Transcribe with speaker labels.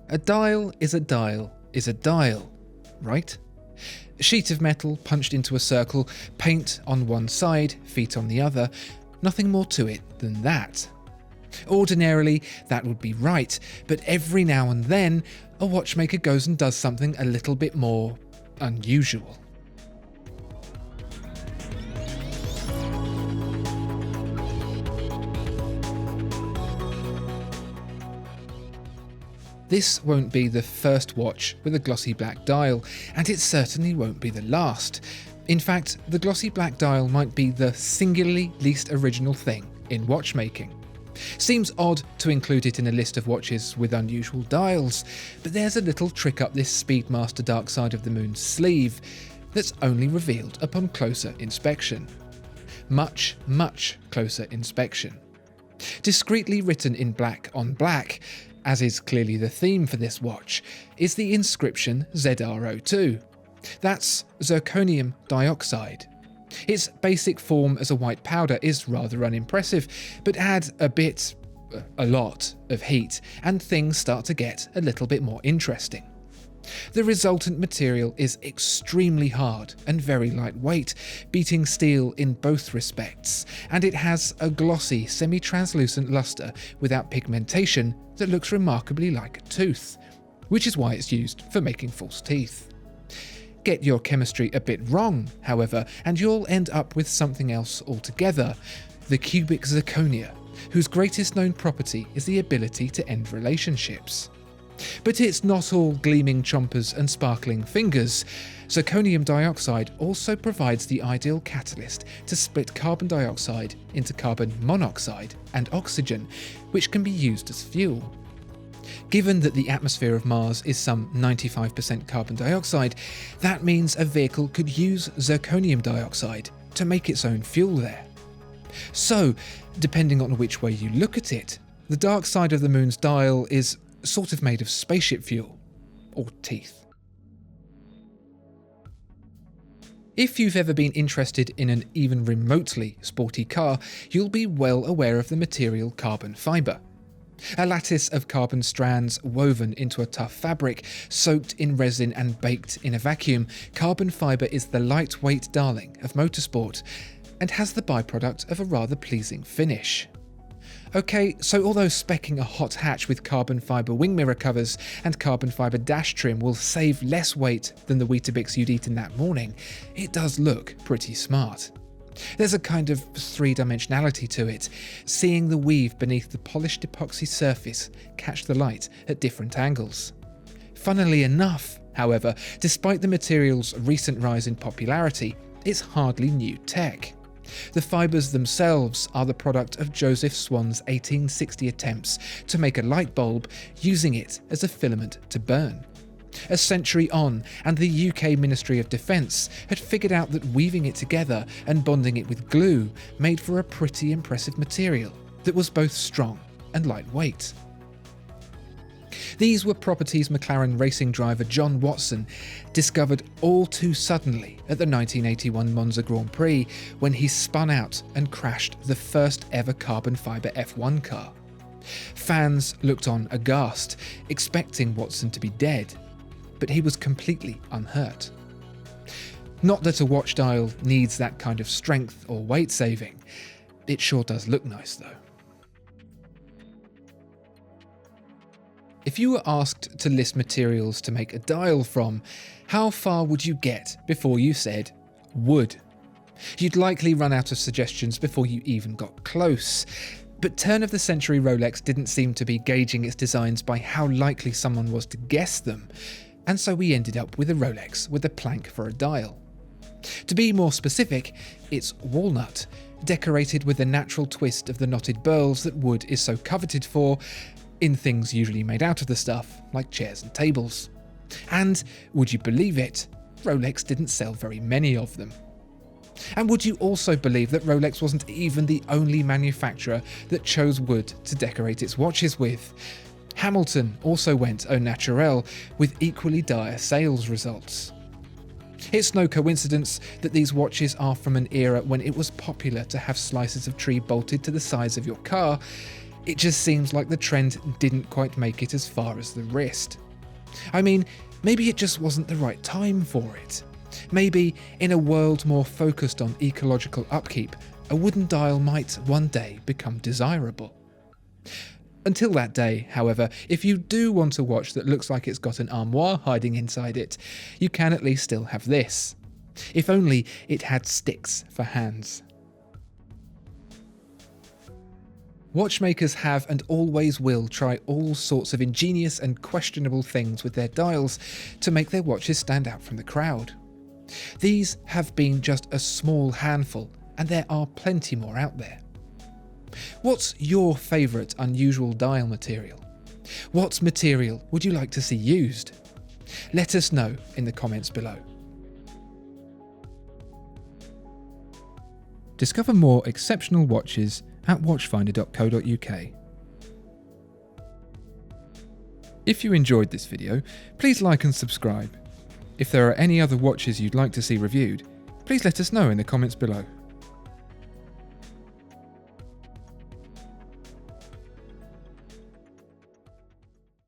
Speaker 1: A dial is a dial is a dial, right? A sheet of metal punched into a circle, paint on one side, feet on the other, nothing more to it than that. Ordinarily, that would be right, but every now and then, a watchmaker goes and does something a little bit more unusual. This won't be the first watch with a glossy black dial, and it certainly won't be the last. In fact, the glossy black dial might be the singularly least original thing in watchmaking. Seems odd to include it in a list of watches with unusual dials, but there's a little trick up this Speedmaster Dark Side of the Moon's sleeve that's only revealed upon closer inspection. Much, much closer inspection. Discreetly written in black on black, as is clearly the theme for this watch, is the inscription ZRO2. That's zirconium dioxide. Its basic form as a white powder is rather unimpressive, but add a lot of heat, and things start to get a little bit more interesting. The resultant material is extremely hard and very lightweight, beating steel in both respects, and it has a glossy, semi-translucent luster without pigmentation that looks remarkably like a tooth, which is why it's used for making false teeth. Get your chemistry a bit wrong, however, and you'll end up with something else altogether, the cubic zirconia, whose greatest known property is the ability to end relationships. But it's not all gleaming chompers and sparkling fingers. Zirconium dioxide also provides the ideal catalyst to split carbon dioxide into carbon monoxide and oxygen, which can be used as fuel. Given that the atmosphere of Mars is some 95% carbon dioxide, that means a vehicle could use zirconium dioxide to make its own fuel there. So, depending on which way you look at it, the dark side of the Moon's dial is sort of made of spaceship fuel, or teeth. If you've ever been interested in an even remotely sporty car, you'll be well aware of the material carbon fibre. A lattice of carbon strands woven into a tough fabric, soaked in resin and baked in a vacuum, carbon fibre is the lightweight darling of motorsport, and has the byproduct of a rather pleasing finish. Okay, so although speccing a hot hatch with carbon fibre wing mirror covers and carbon fibre dash trim will save less weight than the Weetabix you'd eaten that morning, it does look pretty smart. There's a kind of three-dimensionality to it, seeing the weave beneath the polished epoxy surface catch the light at different angles. Funnily enough, however, despite the material's recent rise in popularity, it's hardly new tech. The fibres themselves are the product of Joseph Swan's 1860 attempts to make a light bulb using it as a filament to burn. A century on, and the UK Ministry of Defence had figured out that weaving it together and bonding it with glue made for a pretty impressive material that was both strong and lightweight. These were properties McLaren racing driver John Watson discovered all too suddenly at the 1981 Monza Grand Prix when he spun out and crashed the first ever carbon fibre F1 car. Fans looked on aghast, expecting Watson to be dead, but he was completely unhurt. Not that a watch dial needs that kind of strength or weight saving. It sure does look nice though. If you were asked to list materials to make a dial from, how far would you get before you said wood? You'd likely run out of suggestions before you even got close. But turn-of-the-century Rolex didn't seem to be gauging its designs by how likely someone was to guess them, and so we ended up with a Rolex with a plank for a dial. To be more specific, it's walnut, decorated with the natural twist of the knotted burls that wood is so coveted for, in things usually made out of the stuff, like chairs and tables. And, would you believe it, Rolex didn't sell very many of them. And would you also believe that Rolex wasn't even the only manufacturer that chose wood to decorate its watches with? Hamilton also went au naturel, with equally dire sales results. It's no coincidence that these watches are from an era when it was popular to have slices of tree bolted to the sides of your car, It just seems like the trend didn't quite make it as far as the wrist. I mean, maybe it just wasn't the right time for it. Maybe in a world more focused on ecological upkeep, a wooden dial might one day become desirable. Until that day, however, if you do want a watch that looks like it's got an armoire hiding inside it, you can at least still have this. If only it had sticks for hands. Watchmakers have and always will try all sorts of ingenious and questionable things with their dials to make their watches stand out from the crowd. These have been just a small handful, and there are plenty more out there. What's your favourite unusual dial material? What material would you like to see used? Let us know in the comments below. Discover more exceptional watches at watchfinder.co.uk. If you enjoyed this video, please like and subscribe. If there are any other watches you'd like to see reviewed, please let us know in the comments below.